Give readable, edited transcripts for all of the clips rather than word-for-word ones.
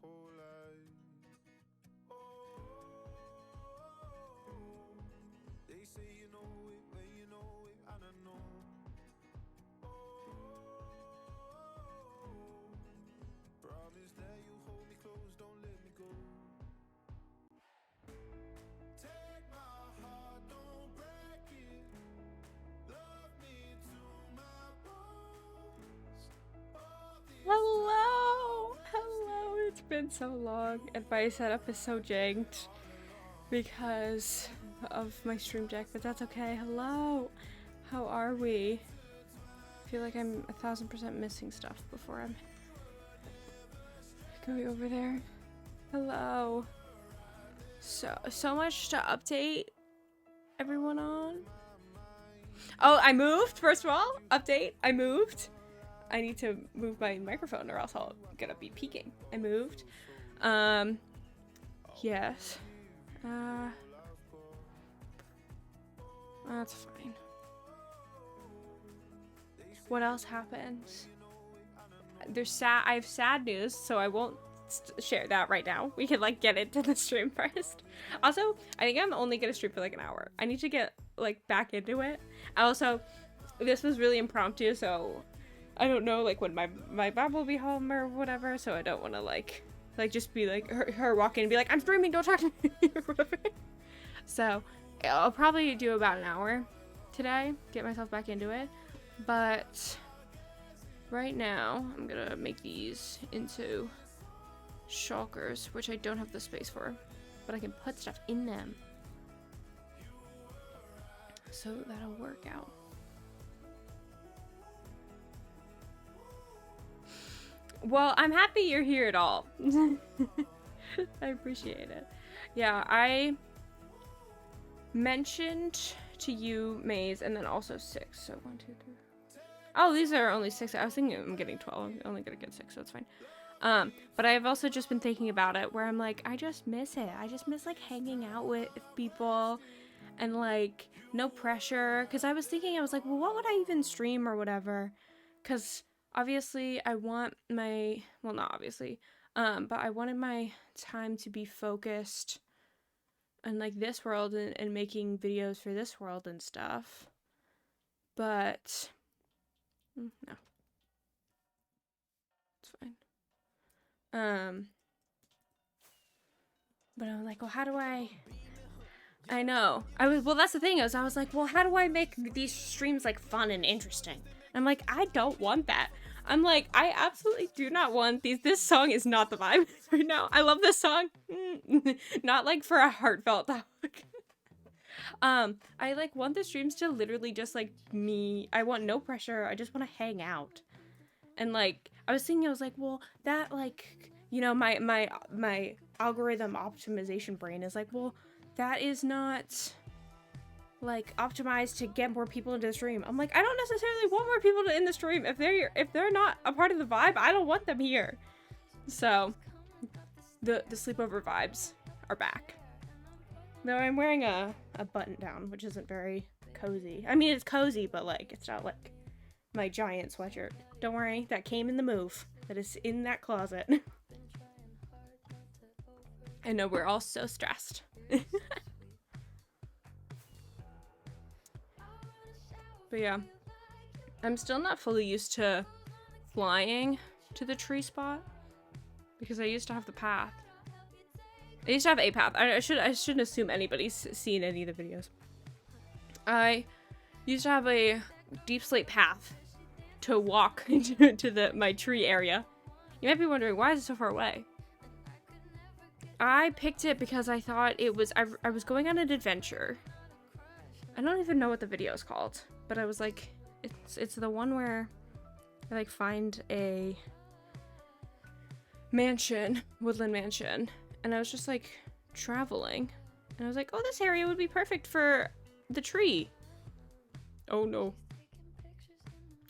whole life. They say you know it, when you know it, I don't know. Promise that you hold me close, don't let me go. Take my heart, don't break it. Love me to my bones. Hello! Hello! It's been so long, and my setup is so janked because of my stream deck, but that's okay. Hello! How are we? I feel like I'm 1000% missing stuff before I'm going over there. Hello! So much to update everyone on. Oh, I moved, first of all. Update, I moved. I need to move my microphone or else I'll gonna be peeking. I moved. Yes. That's fine. What else happened? I have sad news, so I won't share that right now. We can like get into the stream first. Also, I think I'm only gonna stream for like an hour. I need to get like back into it. Also, this was really impromptu, so I don't know like when my mom will be home or whatever, so I don't want to like just be like her walk in and be like, I'm streaming, don't talk to me or whatever. So I'll probably do about an hour today, get myself back into it. But right now I'm gonna make these into shulkers, which I don't have the space for, but I can put stuff in them. So that'll work out. Well, I'm happy you're here at all. I appreciate it. Yeah, I mentioned to you Maze and then also 6. So 1, 2, 3. Oh, these are only 6. I was thinking I'm getting 12. I'm only gonna get 6, so it's fine. But I've also just been thinking about it where I'm like, I just miss it. I just miss like hanging out with people and like no pressure. Cause I was thinking, I was like, well, what would I even stream or whatever? Cause obviously I want my, well, not obviously, but I wanted my time to be focused on like this world and making videos for this world and stuff. But no, it's fine. But I'm like, well, how do I know. Well, that's the thing is I was like, well, how do I make these streams like fun and interesting? I'm like, I don't want that. I'm like, I absolutely do not want these. This song is not the vibe right now. I love this song. Not like for a heartfelt talk. I like want the streams to literally just like me. I want no pressure. I just want to hang out. And like, I was thinking, I was like, well, that like, you know, my algorithm optimization brain is like, well, that is not like optimized to get more people into the stream. I'm like, I don't necessarily want more people in the stream. If they're not a part of the vibe, I don't want them here. So the sleepover vibes are back. Though I'm wearing a button down, which isn't very cozy. I mean, it's cozy, but like it's not like my giant sweatshirt. Don't worry, that came in the move. That is in that closet. I know we're all so stressed. But yeah, I'm still not fully used to flying to the tree spot because I used to have the path. I used to have a path. I shouldn't assume anybody's seen any of the videos. I used to have a deep slate path to walk to my tree area. You might be wondering, why is it so far away? I picked it because I thought it was, I was going on an adventure. I don't even know what the video is called, but I was like, it's the one where I like find a mansion, woodland mansion, and I was just like traveling, and I was like, oh, this area would be perfect for the tree. Oh no.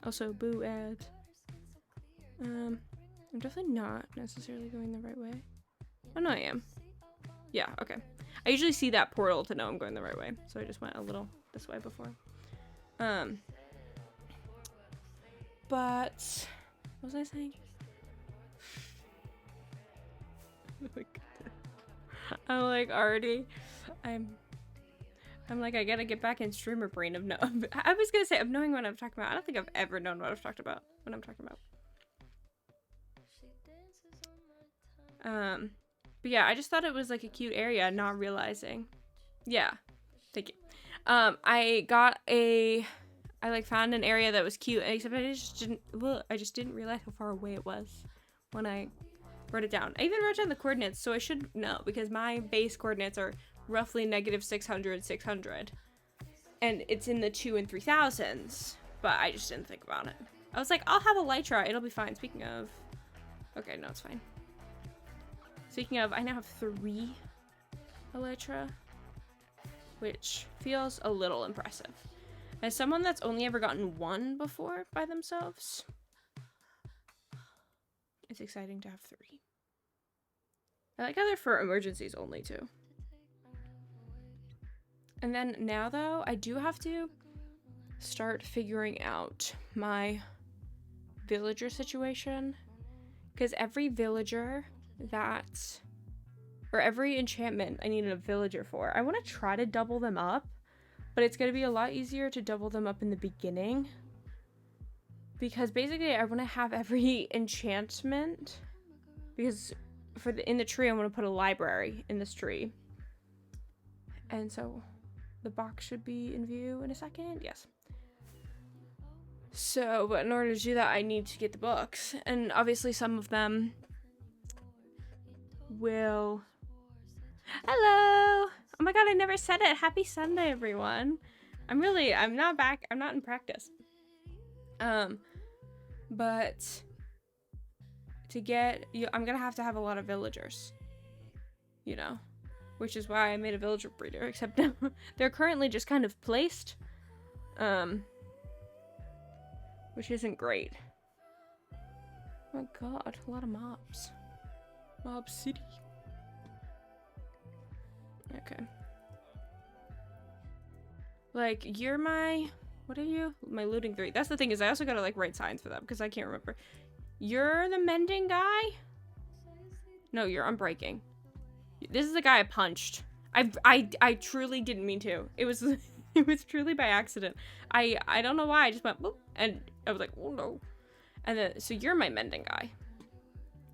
Also, boo ad. I'm definitely not necessarily going the right way. Oh no, I am. Yeah, okay. I usually see that portal to know I'm going the right way, so I just went a little this way before. But what was I saying? I'm like already, I'm like, I gotta get back in streamer brain of no. I was gonna say of knowing what I'm talking about. I don't think I've ever known what I've talked about when I'm talking about. But yeah, I just thought it was like a cute area, not realizing. Yeah, thank you. I like found an area that was cute, except I just didn't realize how far away it was when I wrote it down. I even wrote down the coordinates, so I should know because my base coordinates are roughly -600, 600, and it's in the 2 and 3000s. But I just didn't think about it. I was like, I'll have elytra, it'll be fine. Speaking of, okay, no, it's fine. Speaking of, I now have 3 elytra, which feels a little impressive. As someone that's only ever gotten 1 before by themselves, it's exciting to have 3. I like how they're for emergencies only too. And then now though, I do have to start figuring out my villager situation, because every villager or every enchantment I need a villager for, I want to try to double them up, but it's going to be a lot easier to double them up in the beginning, because basically I want to have every enchantment, because in the tree I want to put a library in this tree, and so the box should be in view in a second. Yes. So, but in order to do that, I need to get the books, and obviously some of them will... Hello! Oh my god, I never said it. Happy Sunday, everyone. I'm not back. I'm not in practice. But to get you, I'm gonna have to have a lot of villagers, you know, which is why I made a villager breeder, except they're currently just kind of placed, which isn't great. Oh my god, a lot of mobs. Mob City. Okay. Like, you're my... What are you? My looting 3. That's the thing, is I also gotta, like, write signs for them, because I can't remember. You're the mending guy? No, you're unbreaking. This is the guy I punched. I truly didn't mean to. It was... It was truly by accident. I don't know why, I just went, boop, and I was like, oh no. And then, so you're my mending guy.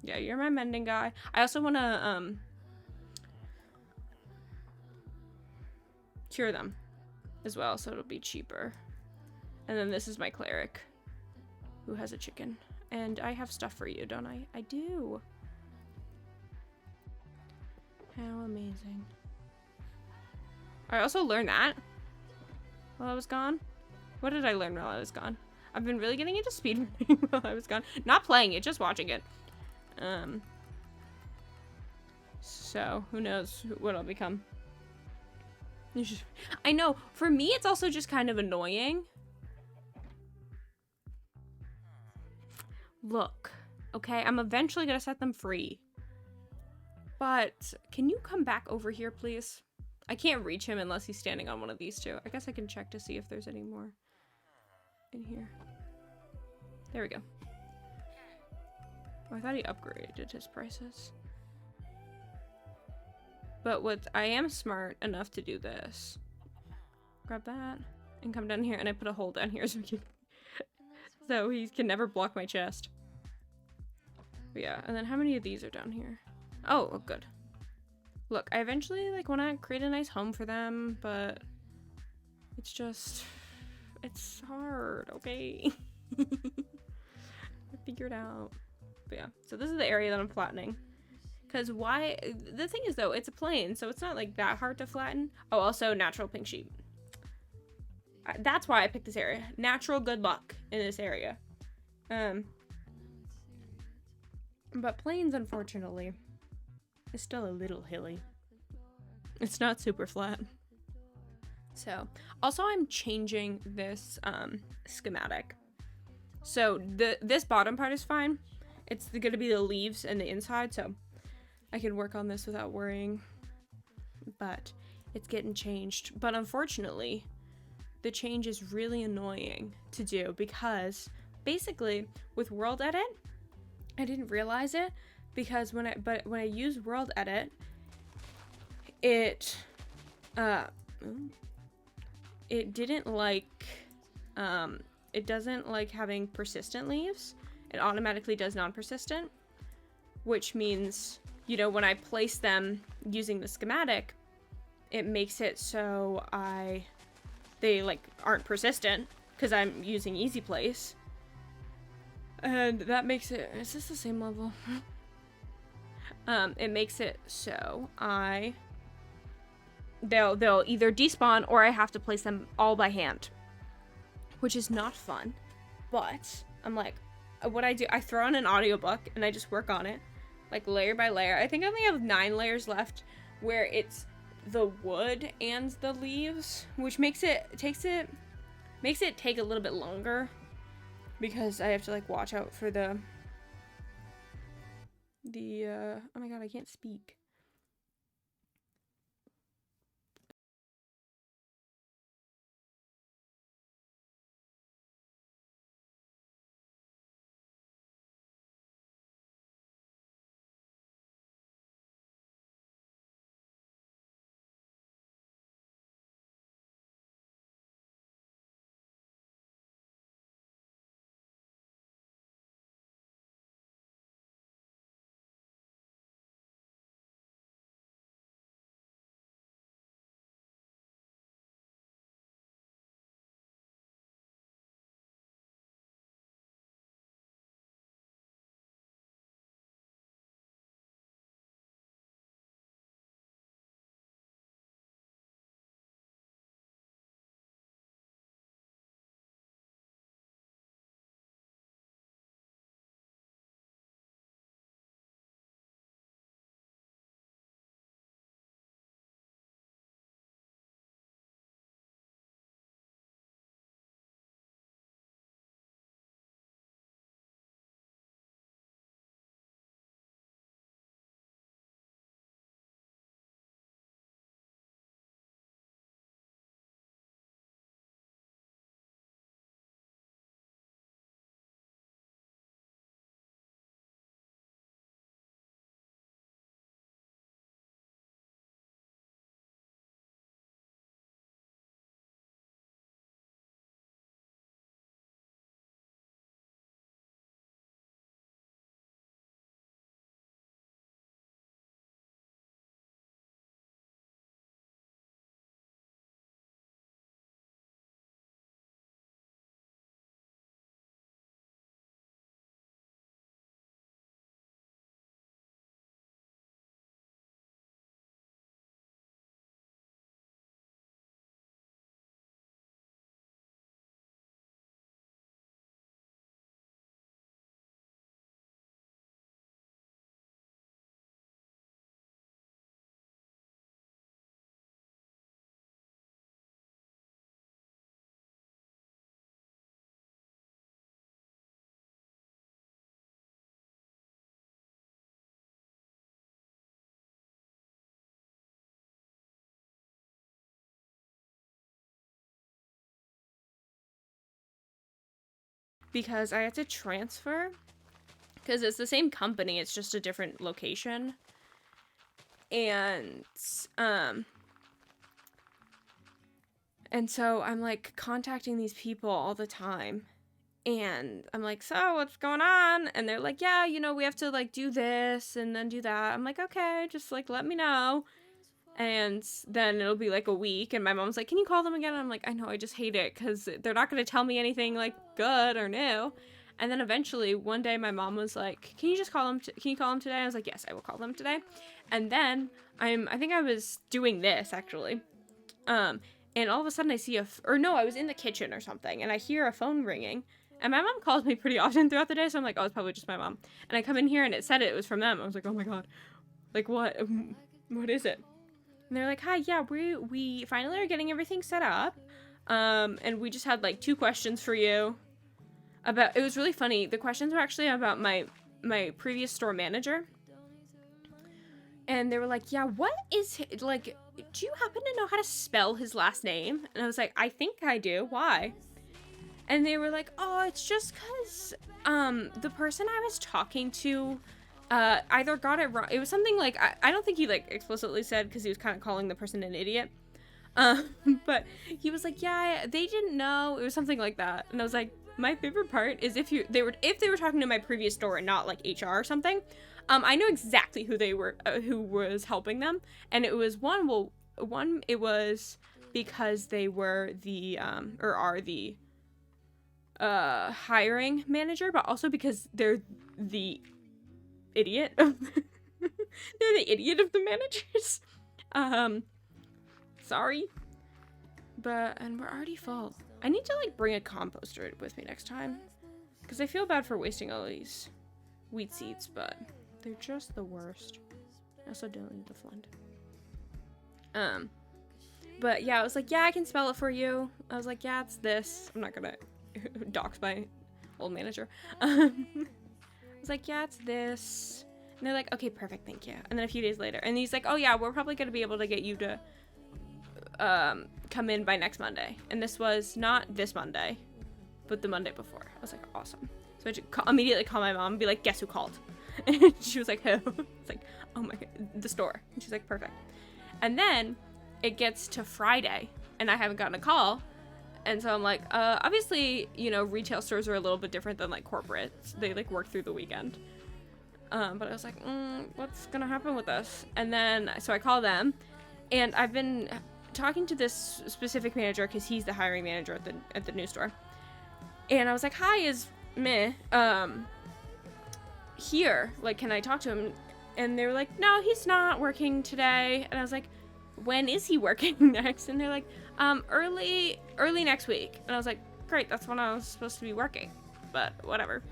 Yeah, you're my mending guy. I also want to, cure them as well, so it'll be cheaper. And then this is my cleric, who has a chicken. And I have stuff for you, don't I? I do. How amazing. I also learned that while I was gone. What did I learn while I was gone? I've been really getting into speedrunning while I was gone. Not playing it, just watching it. So who knows what I'll become. I know, for me it's also just kind of annoying. Look, okay, I'm eventually gonna set them free. But can you come back over here, please? I can't reach him unless he's standing on one of these two. I guess I can check to see if there's any more in here. There we go. Oh, I thought he upgraded his prices. But I am smart enough to do this. Grab that and come down here, and I put a hole down here so he can never block my chest. But yeah, and then how many of these are down here? Oh, good. Look, I eventually want to create a nice home for them, but it's just, it's hard, okay? I figured out. But yeah, so this is the area that I'm flattening. Because why? The thing is, though, it's a plain, so it's not like that hard to flatten. Oh, also natural pink sheep. That's why I picked this area. Natural good luck in this area. But plains, unfortunately, is still a little hilly. It's not super flat. So, also I'm changing this schematic. So this bottom part is fine. It's gonna be the leaves and the inside, so I can work on this without worrying. But it's getting changed. But unfortunately, the change is really annoying to do because basically with World Edit, I didn't realize it, because when I use world edit, it didn't like, it doesn't like having persistent leaves. It automatically does non-persistent, which means, you know, when I place them using the schematic, it makes it so they like aren't persistent because I'm using easy place. And that makes it, is this the same level? It makes it so they'll either despawn or I have to place them all by hand, which is not fun. But I'm like, what I do, I throw on an audiobook and I just work on it, like layer by layer. I think I only have 9 layers left where it's the wood and the leaves, which makes it take a little bit longer because I have to like watch out for the oh my god, I can't speak. Because I have to transfer, because it's the same company, it's just a different location. And so I'm like contacting these people all the time, and I'm like, so what's going on? And they're like, yeah, you know, we have to like do this and then do that. I'm like, okay, just like let me know. And then it'll be like a week, and my mom's like, can you call them again? And I'm like, I know, I just hate it because they're not going to tell me anything like good or new. And then eventually one day my mom was like, can you just call them? Can you call them today? I was like, yes, I will call them today. And then I think I was doing this actually. And all of a sudden I see I was in the kitchen or something, and I hear a phone ringing. And my mom calls me pretty often throughout the day, so I'm like, oh, it's probably just my mom. And I come in here and it said it was from them. I was like, oh my god, like what is it? And they're like, hi, yeah, we finally are getting everything set up. And we just had like 2 questions for you. It was really funny. The questions were actually about my previous store manager. And they were like, yeah, what is like, do you happen to know how to spell his last name? And I was like, I think I do. Why? And they were like, oh, it's just because the person I was talking to either got it wrong. It was something like, I don't think he like explicitly said, because he was kind of calling the person an idiot. But he was like, yeah, they didn't know. It was something like that. And I was like, my favorite part is if they were talking to my previous store and not like HR or something. I know exactly who they were, who was helping them, and it was it was because they were the or are the hiring manager, but also because they're the idiot of they're the idiot of the managers. Sorry, and we're already full. I need to like bring a composter with me next time, because I feel bad for wasting all these wheat seeds, but they're just the worst. I also don't need the flint. But yeah, I was like, yeah, I can spell it for you. I was like, yeah, it's this. I'm not gonna dox my old manager. I was like, yeah, it's this. And they're like, okay, perfect, thank you. And then a few days later, and he's like, oh yeah, we're probably gonna be able to get you to come in by next Monday. And this was not this Monday, but the Monday before. I was like, awesome. So I just immediately call my mom and be like, guess who called? And she was like, who? It's like, oh my god, the store. And she's like, perfect. And then it gets to Friday and I haven't gotten a call. And so I'm like, obviously, you know, retail stores are a little bit different than like corporates. They like work through the weekend. But I was like, what's gonna happen with this? And then, so I call them, and I've been talking to this specific manager because he's the hiring manager at the new store. And I was like, hi, is meh here? Like, can I talk to him? And they were like, no, he's not working today. And I was like, when is he working next? And they're like, early next week. And I was like, great, that's when I was supposed to be working, but whatever.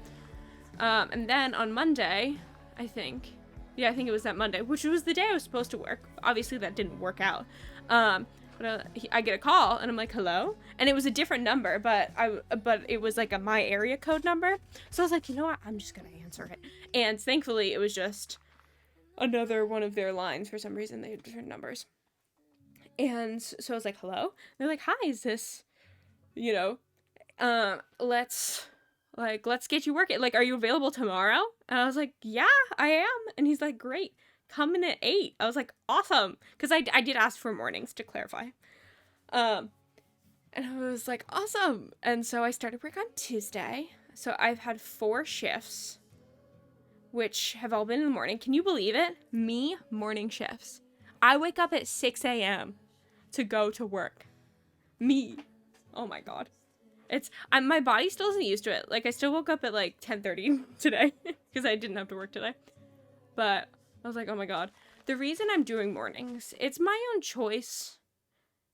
And then on Monday, I think it was that Monday, which was the day I was supposed to work. Obviously that didn't work out. But I get a call and I'm like, hello? And it was a different number, but it was like my area code number. So I was like, you know what? I'm just going to answer it. And thankfully it was just another one of their lines. For some reason they had different numbers. And so I was like, hello? They're like, hi, is this, you know, let's get you working. Like, are you available tomorrow? And I was like, yeah, I am. And he's like, great. Come in at 8. I was like, awesome. Because I did ask for mornings, to clarify. And I was like, awesome. And so I started work on Tuesday. So I've had 4 shifts, which have all been in the morning. Can you believe it? Me, morning shifts. I wake up at 6 a.m. to go to work. Me. Oh my god. My body still isn't used to it. Like, I still woke up at like 10:30 today because I didn't have to work today. But I was like, oh my god. The reason I'm doing mornings, it's my own choice,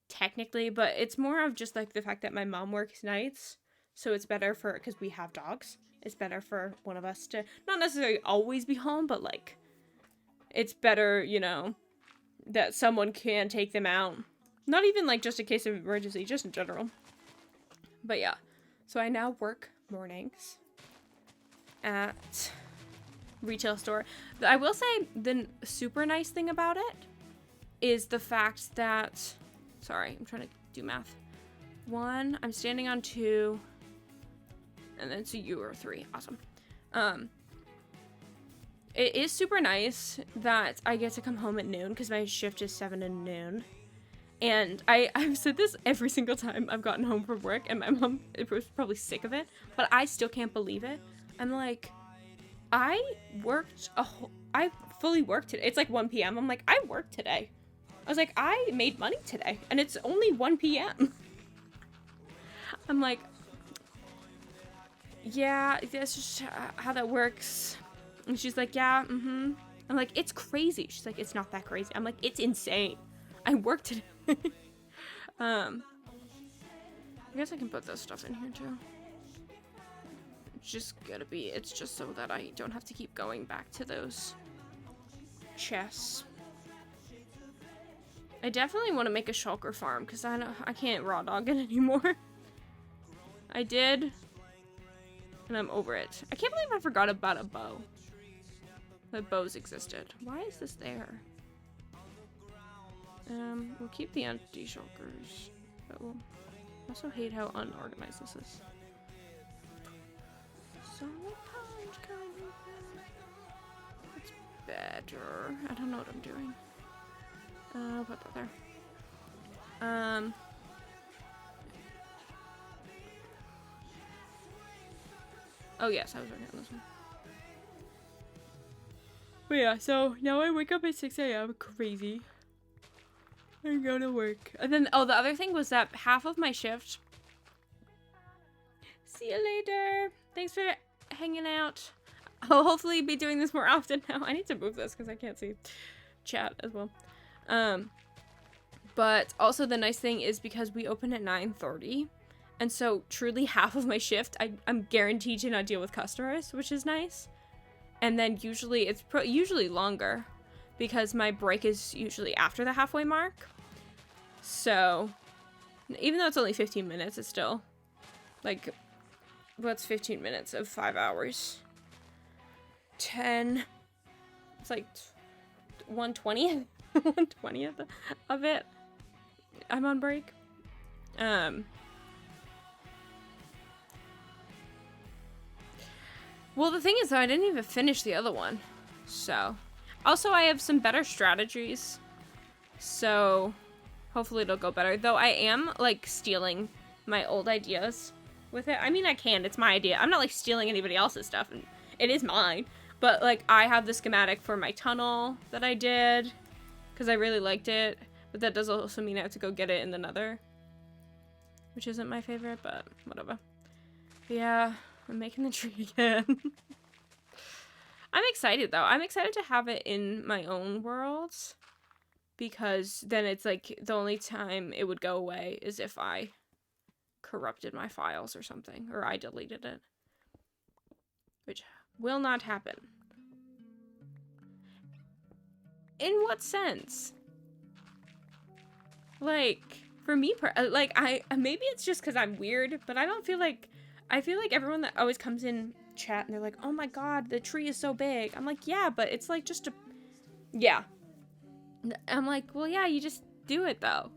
technically, but it's more of just like the fact that my mom works nights. So it's better because we have dogs. It's better for one of us to not necessarily always be home, but like, it's better, you know, that someone can take them out. Not even like just in case of emergency, just in general. But yeah, so I now work mornings at retail store. I will say the super nice thing about it is the fact that, sorry, I'm trying to do math. 1, I'm standing on 2, and then so you are 3. Awesome. It is super nice that I get to come home at noon because my shift is 7 to noon. And I've said this every single time I've gotten home from work, and my mom was probably sick of it, but I still can't believe it. I'm like, I fully worked today. It's like 1 p.m. I'm like, I worked today. I was like, I made money today, and it's only 1 p.m. I'm like, yeah, that's just how that works. And she's like, yeah, mm-hmm. I'm like, it's crazy. She's like, it's not that crazy. I'm like, it's insane. I worked today. I guess I can put this stuff in here too. It's just so that I don't have to keep going back to those chests. I definitely want to make a shulker farm because I can't raw dog it anymore. I did, and I'm over it. I can't believe I forgot about a bow. That bows existed. Why is this there? We'll keep the empty shulkers, but we'll also hate how unorganized this is. better. I don't know what I'm doing. I'll put that there. Oh yes, I was working on this one. But yeah, so now I wake up at 6 a.m. Crazy. I go to work. And then, oh, the other thing was that half of my shift. See you later. Thanks for hanging out. I'll hopefully be doing this more often now. I need to move this because I can't see chat as well. But also the nice thing is because we open at 9:30. And so truly half of my shift, I'm guaranteed to not deal with customers, which is nice. And then usually it's usually longer because my break is usually after the halfway mark. So even though it's only 15 minutes, it's still like, what's 15 minutes of 5 hours? 10. It's like 1/20th, 1/20th of it. I'm on break. Well, the thing is, though, I didn't even finish the other one. So, also, I have some better strategies. So, hopefully it'll go better. Though I am, like, stealing my old ideas with it. I mean, I can. It's my idea. I'm not, like, stealing anybody else's stuff. And it is mine. But, like, I have the schematic for my tunnel that I did. Because I really liked it. But that does also mean I have to go get it in the Nether. Which isn't my favorite, but whatever. But yeah. I'm making the tree again. I'm excited, though. I'm excited to have it in my own worlds. Because then it's like the only time it would go away is if I corrupted my files or something. Or I deleted it. Which will not happen. In what sense? Like, for me, like, maybe it's just because I'm weird, but I don't feel like... I feel like everyone that always comes in chat and they're like, oh my god, the tree is so big. I'm like, yeah, but it's like just a... Yeah. I'm like, well, yeah, you just do it, though.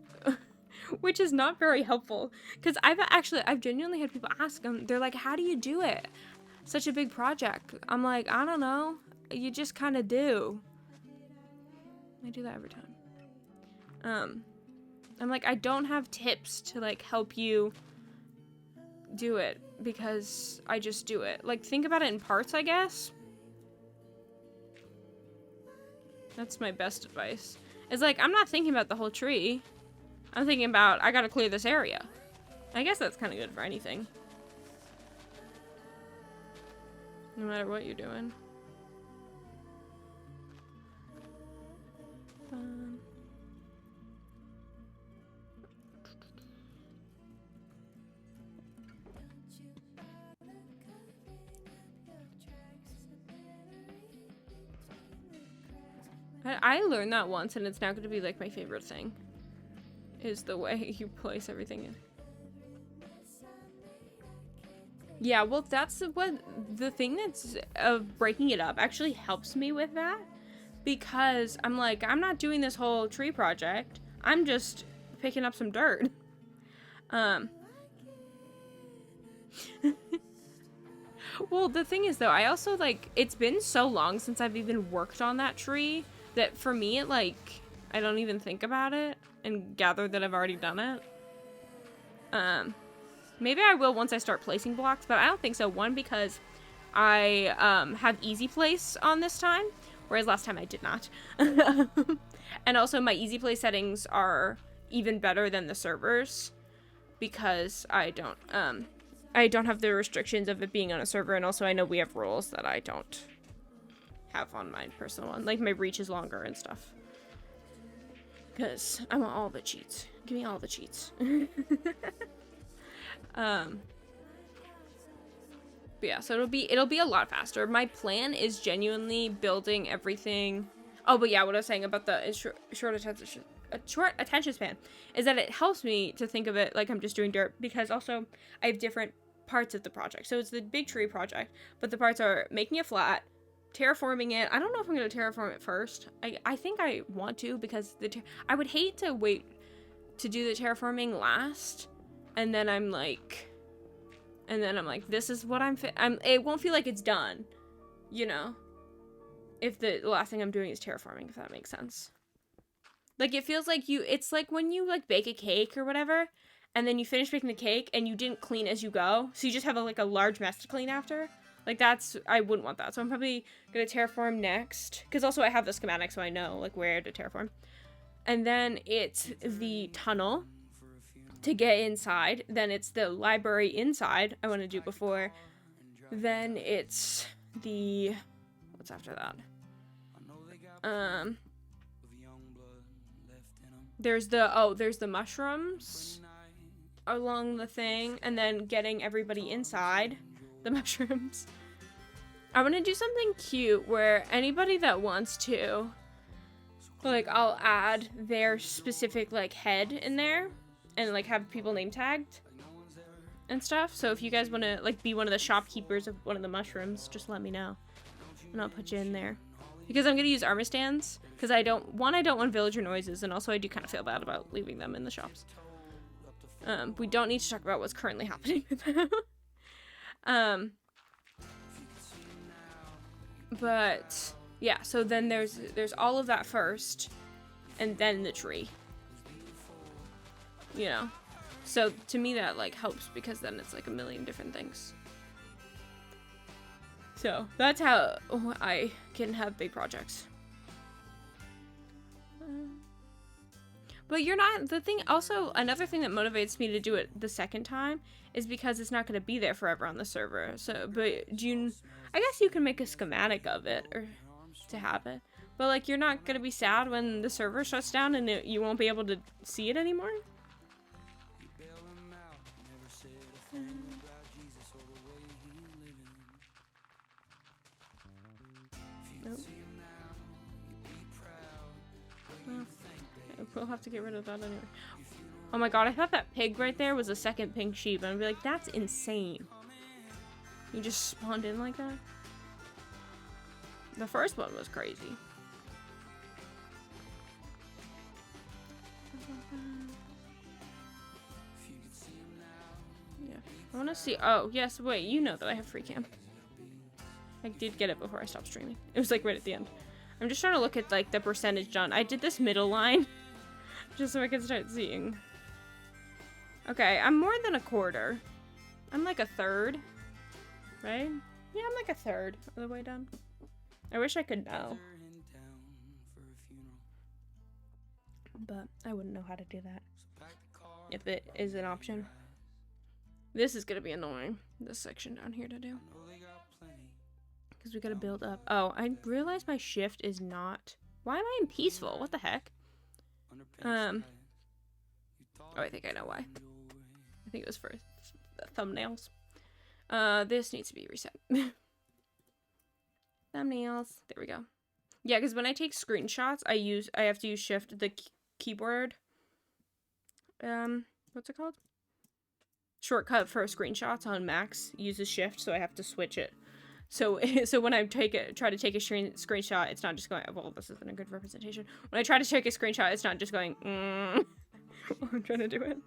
Which is not very helpful. Because I've genuinely had people ask them, they're like, how do you do it? Such a big project. I'm like, I don't know. You just kind of do. I do that every time. I'm like, I don't have tips to, like, help you do it. Because I just do it. Like, think about it in parts, I guess. That's my best advice. It's like, I'm not thinking about the whole tree. I'm thinking about, I gotta clear this area. I guess that's kind of good for anything. No matter what you're doing. I learned that once, and it's now going to be, like, my favorite thing. Is the way you place everything in. Yeah, well, that's what... The thing that's... of breaking it up actually helps me with that. Because I'm like, I'm not doing this whole tree project. I'm just picking up some dirt. Well, the thing is, though, I also, like... It's been so long since I've even worked on that tree... that for me, it, like, I don't even think about it and gather that I've already done it. Maybe I will once I start placing blocks, but I don't think so. One, because I have easy place on this time, whereas last time I did not. And also my easy place settings are even better than the servers because I don't have the restrictions of it being on a server, and also I know we have rules that I don't have on my personal one. Like, my reach is longer and stuff. Because I want all the cheats. Give me all the cheats. But yeah, so it'll be a lot faster. My plan is genuinely building everything. Oh, but yeah, what I was saying about the short attention span is that it helps me to think of it like I'm just doing dirt, because also I have different parts of the project. So it's the big tree project, but the parts are making it flat, terraforming it. I don't know if I'm going to terraform it first. I think I want to, because I would hate to wait to do the terraforming last, and then I'm like, this is what it won't feel like it's done, you know? if the last thing I'm doing is terraforming, if that makes sense. Like, it feels like it's like when you, like, bake a cake or whatever, and then you finish baking the cake, and you didn't clean as you go, so you just have, a large mess to clean after. Like, I wouldn't want that, so I'm probably gonna terraform next, because also I have the schematic, so I know, like, where to terraform. And then it's the tunnel to get inside, then it's the library inside I want to do before, then it's the, what's after that? There's the mushrooms along the thing, and then getting everybody inside the mushrooms. I want to do something cute where anybody that wants to, like, I'll add their specific, like, head in there and, like, have people name tagged and stuff. So if you guys want to, like, be one of the shopkeepers of one of the mushrooms, just let me know and I'll put you in there. Because I'm going to use armor stands, because I don't want villager noises, and also I do kind of feel bad about leaving them in the shops. We don't need to talk about what's currently happening with them. But yeah, so then there's all of that first, and then the tree. You know? So to me that, like, helps, because then it's like a million different things. So that's how I can have big projects. But you're not, the thing, also, another thing that motivates me to do it the second time is because it's not going to be there forever on the server. So, but I guess you can make a schematic of it, or to have it. But, like, you're not going to be sad when the server shuts down and you won't be able to see it anymore? Nope. We'll have to get rid of that anyway. Oh my god, I thought that pig right there was a second pink sheep, and I'd be like, that's insane. You just spawned in like that? The first one was crazy. Yeah. I want to see. Oh, yes, wait, you know that I have free cam. I did get it before I stopped streaming. It was like right at the end. I'm just trying to look at, like, the percentage done. I did this middle line just so I can start seeing. Okay, I'm more than a quarter. I'm like a third, right? Yeah, I'm like a third of the way done. I wish I could know, but I wouldn't know how to do that if it is an option. This is gonna be annoying, this section down here to do. Because we gotta build up. Oh, I realized my shift is not... Why am I in peaceful? What the heck? Oh, I think I know why. I think it was for the thumbnails. This needs to be reset. Thumbnails. There we go. Yeah, because when I take screenshots, I have to use shift, the keyboard. What's it called? Shortcut for screenshots on Macs uses shift, so I have to switch it. So when I try to take a screenshot, it's not just going, well, this isn't a good representation. When I try to take a screenshot, it's not just going, while I'm trying to do it.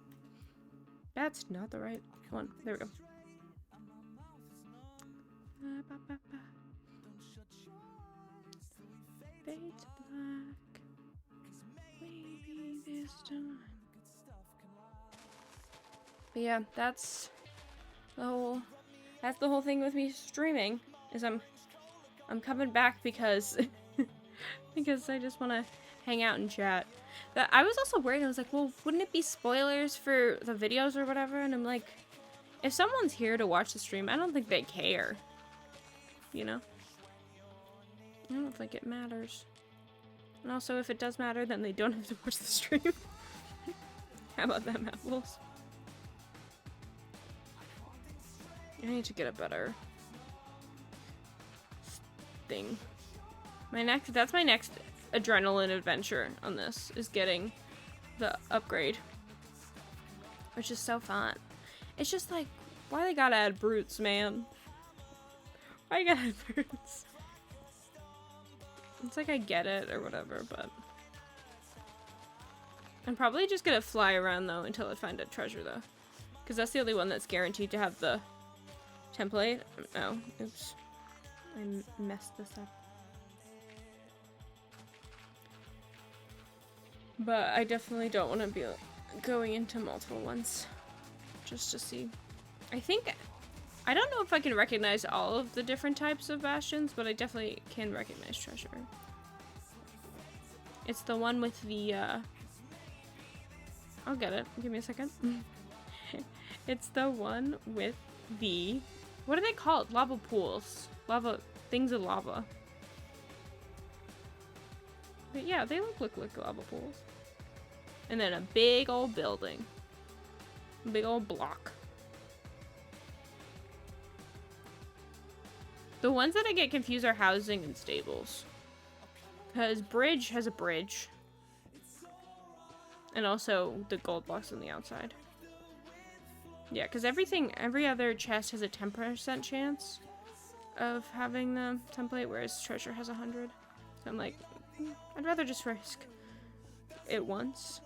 That's not the right one. There we go. Fade to black. Maybe this time. But yeah, that's the whole thing with me streaming. Is I'm coming back because because I just want to hang out and chat. But I was also worried. I was like, well, wouldn't it be spoilers for the videos or whatever? And I'm like, if someone's here to watch the stream, I don't think they care. You know? I don't think it matters. And also, if it does matter, then they don't have to watch the stream. How about them apples? I need to get a better thing. That's my next adrenaline adventure on this, is getting the upgrade. Which is so fun. It's just like, why they gotta add brutes, man? Why you gotta add brutes? It's like I get it or whatever, but I'm probably just gonna fly around though until I find a treasure though. Because that's the only one that's guaranteed to have the template. Oh, oops. I messed this up. But I definitely don't want to be going into multiple ones just to see. I don't know if I can recognize all of the different types of bastions, but I definitely can recognize treasure. It's the one with the, I'll get it. Give me a second. It's the one with the, what are they called? Lava pools. Lava, things of lava. But yeah, they look like lava pools. And then a big old building. A big old block. The ones that I get confused are housing and stables. Because bridge has a bridge. And also the gold blocks on the outside. Yeah, because every other chest has a 10% chance of having the template, whereas treasure has 100. So I'm like, I'd rather just risk it once.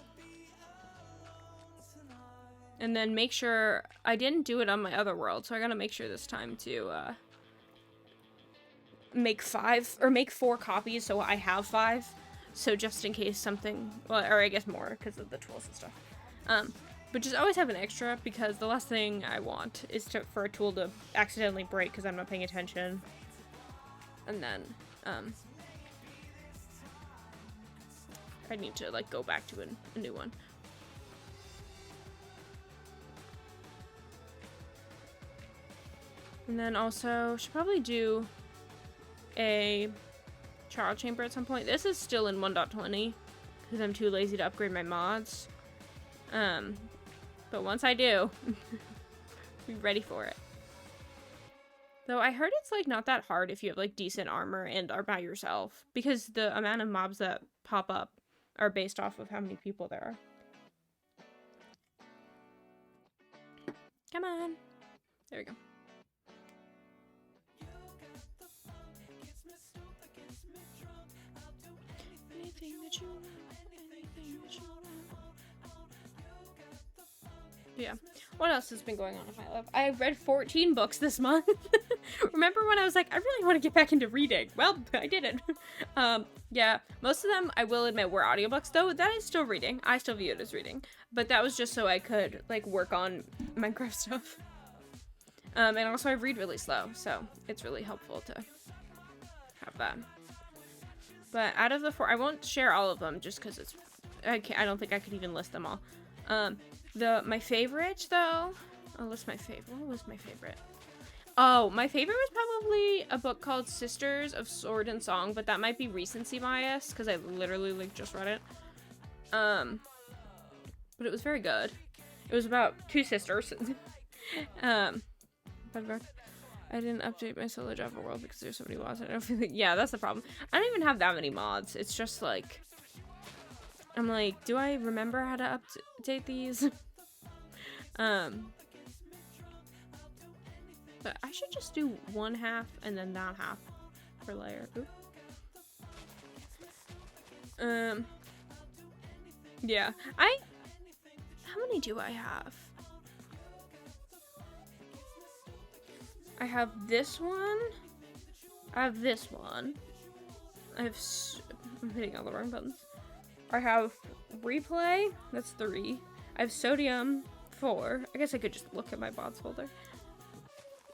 And then make sure, I didn't do it on my other world, so I gotta make sure this time to, make 4 copies, so I have 5. So just in case something, well, or I guess more because of the tools and stuff. But just always have an extra, because the last thing I want is for a tool to accidentally break because I'm not paying attention. And then, I need to, like, go back to a new one. And then also, should probably do a trial chamber at some point. This is still in 1.20 because I'm too lazy to upgrade my mods. But once I do, be ready for it. Though I heard it's like not that hard if you have like decent armor and are by yourself, because the amount of mobs that pop up are based off of how many people there are. Come on. There we go. Anything that you want, anything that you want. Yeah. What else has been going on in my life? I read 14 books this month. Remember when I was like, I really want to get back into reading? Well, I didn't. Yeah, most of them, I will admit, were audiobooks, though. That is still reading. I still view it as reading. But that was just so I could, like, work on Minecraft stuff. And also I read really slow, so it's really helpful to have that. But out of the 4, I won't share all of them just because I don't think I could even list them all. My favorite, though, I'll list my favorite. What was my favorite? Oh, my favorite was probably a book called Sisters of Sword and Song, but that might be recency bias because I literally like just read it. But it was very good. It was about 2 sisters. I didn't update my solo Java world because there's so many mods. I don't feel like, yeah, that's the problem. I don't even have that many mods. It's just like, I'm like, do I remember how to update these? But I should just do 1/2 and then that half per layer. Oop. Yeah. How many do I have? I have this one. I have this one. I'm hitting all the wrong buttons. I have replay. That's 3. I have sodium. 4. I guess I could just look at my bots folder.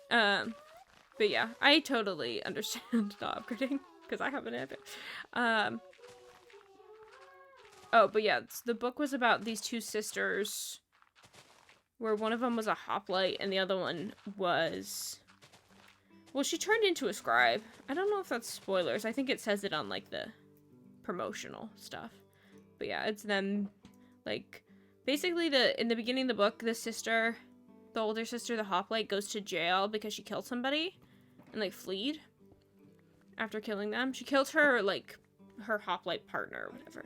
But yeah, I totally understand not upgrading because I haven't had it. Oh, but yeah, the book was about these 2 sisters, where one of them was a hoplite and the other one was, well, she turned into a scribe. I don't know if that's spoilers. I think it says it on like the promotional stuff. But yeah, it's them, like, basically in the beginning of the book, the older sister, the hoplite, goes to jail because she killed somebody and like fled after killing them. She killed her hoplite partner or whatever.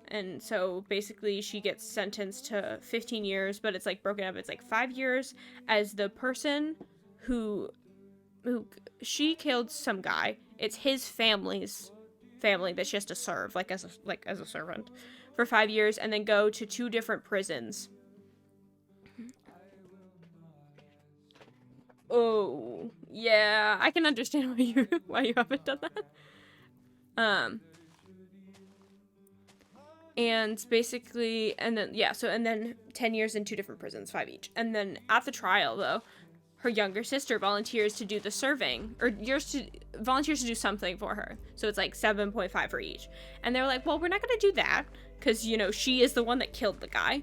And so basically she gets sentenced to 15 years, but it's like broken up. It's like 5 years as the person who she killed some guy. It's his family's family that she has to serve, as a servant for 5 years, and then go to 2 different prisons. Oh, yeah, I can understand why you haven't done that. And basically, and then, yeah, so, and then 10 years in 2 different prisons, 5 each. And then at the trial, though, her younger sister volunteers to do the serving, or volunteers to do something for her. So it's like 7.5 for each. And they're like, well, we're not going to do that, because, you know, she is the one that killed the guy.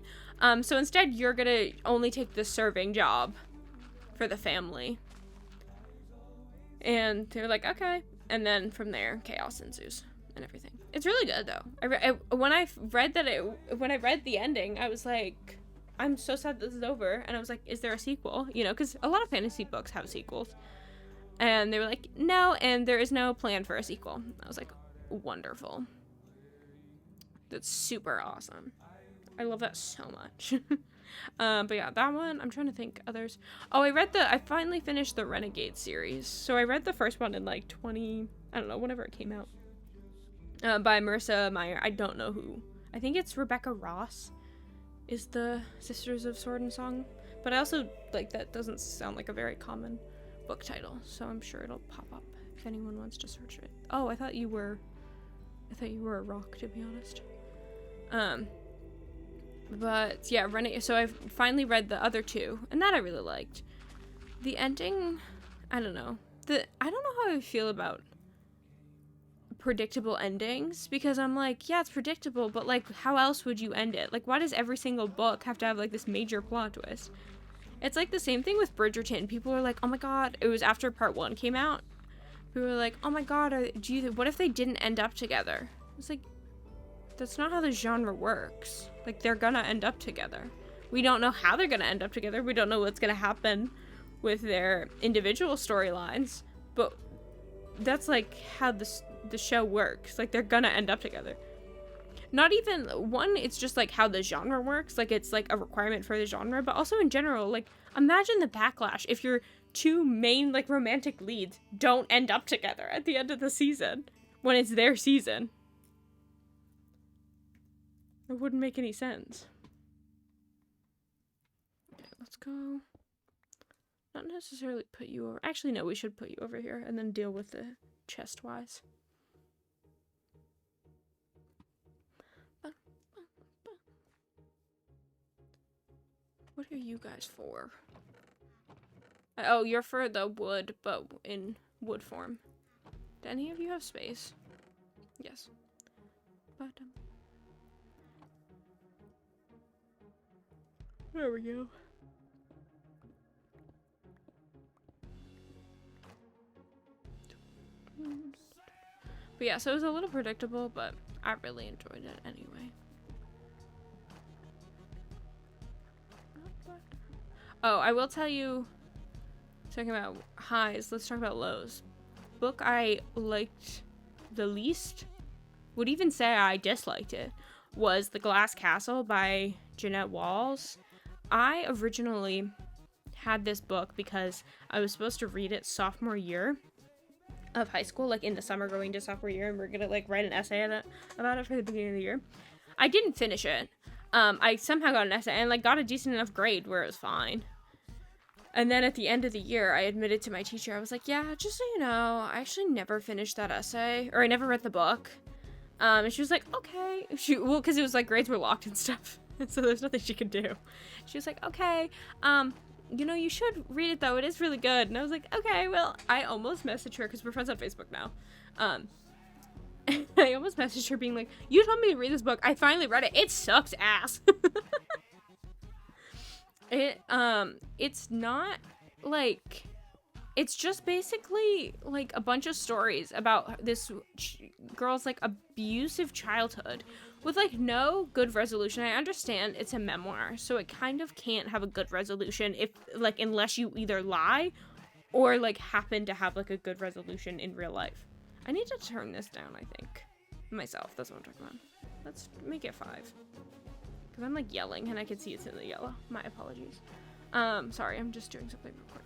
So instead, you're going to only take the serving job for the family. And they're like, okay. And then from there, chaos ensues and everything. It's really good, though. When I read the ending, I was like, I'm so sad this is over. And I was like, is there a sequel? You know, because a lot of fantasy books have sequels. And they were like, no, and there is no plan for a sequel. I was like, wonderful. That's super awesome. I love that so much. But yeah, that one, I'm trying to think others. Oh, I finally finished the Renegade series. So I read the first one in like I don't know, whenever it came out. By Marissa Meyer. I don't know who. I think it's Rebecca Ross is the Sisters of Sword and Song. But I also, like, that doesn't sound like a very common book title. So I'm sure it'll pop up if anyone wants to search it. Oh, I thought you were a rock, to be honest. But yeah, so I've finally read the other 2, and that I really liked. The ending, I don't know. I don't know how I feel about predictable endings, because I'm like, yeah, it's predictable, but like, how else would you end it? Like, why does every single book have to have like this major plot twist? It's like the same thing with Bridgerton. People are like, oh my god, it was after part 1 came out. People were like, oh my god, what if they didn't end up together? It's like, that's not how the genre works. Like, they're gonna end up together. We don't know how they're gonna end up together. We don't know what's gonna happen with their individual storylines, but that's like how the show works. Like, they're gonna end up together. Not even one, it's just like how the genre works. Like, it's like a requirement for the genre, but also in general, like, imagine the backlash if your 2 main like romantic leads don't end up together at the end of the season when it's their season. It wouldn't make any sense. Okay, let's go. Not necessarily put you over. Actually, no, we should put you over here and then deal with the chest-wise. What are you guys for? Oh, you're for the wood, but in wood form. Do any of you have space? Yes. But, there we go. But yeah, so it was a little predictable, but I really enjoyed it anyway. Oh, I will tell you, talking about highs, let's talk about lows. Book I liked the least, would even say I disliked it, was The Glass Castle by Jeanette Walls. I originally had this book because I was supposed to read it sophomore year of high school, like in the summer going to sophomore year, and we're gonna like write an essay about it for the beginning of the year. I didn't finish it. I somehow got an essay and like got a decent enough grade where it was fine. And then at the end of the year, I admitted to my teacher, I was like, yeah, just so you know, I actually never finished that essay, or I never read the book. And she was like, okay. Well, because it was like grades were locked and stuff, so there's nothing she could do. She was like, okay, you know, you should read it though, it is really good. And I was like, okay, well, I almost messaged her, because we're friends on Facebook now. I almost messaged her being like, you told me to read this book, I finally read it, it sucks ass. It's not, like, it's just basically, like, a bunch of stories about this girl's, like, abusive childhood with, like, no good resolution. I understand it's a memoir, so it kind of can't have a good resolution if, like, unless you either lie or, like, happen to have, like, a good resolution in real life. I need to turn this down, I think. Myself, that's what I'm talking about. Let's make it 5. Because I'm, like, yelling, and I can see it's in the yellow. My apologies. Sorry, I'm just doing something real quick.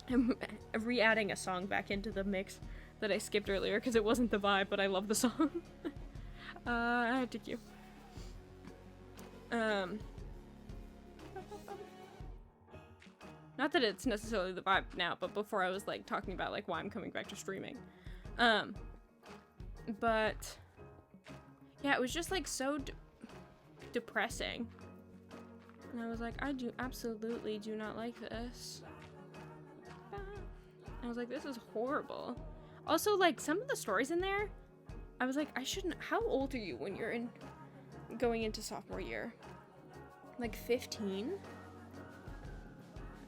I'm re-adding a song back into the mix that I skipped earlier, because it wasn't the vibe, but I love the song. Thank you. Not that it's necessarily the vibe now, but before I was, like, talking about, like, why I'm coming back to streaming. But Yeah, it was just like so depressing. And I was like, I absolutely do not like this. I was like, this is horrible. Also, like, some of the stories in there, I was like, I shouldn't. How old are you when you're going into sophomore year? Like 15?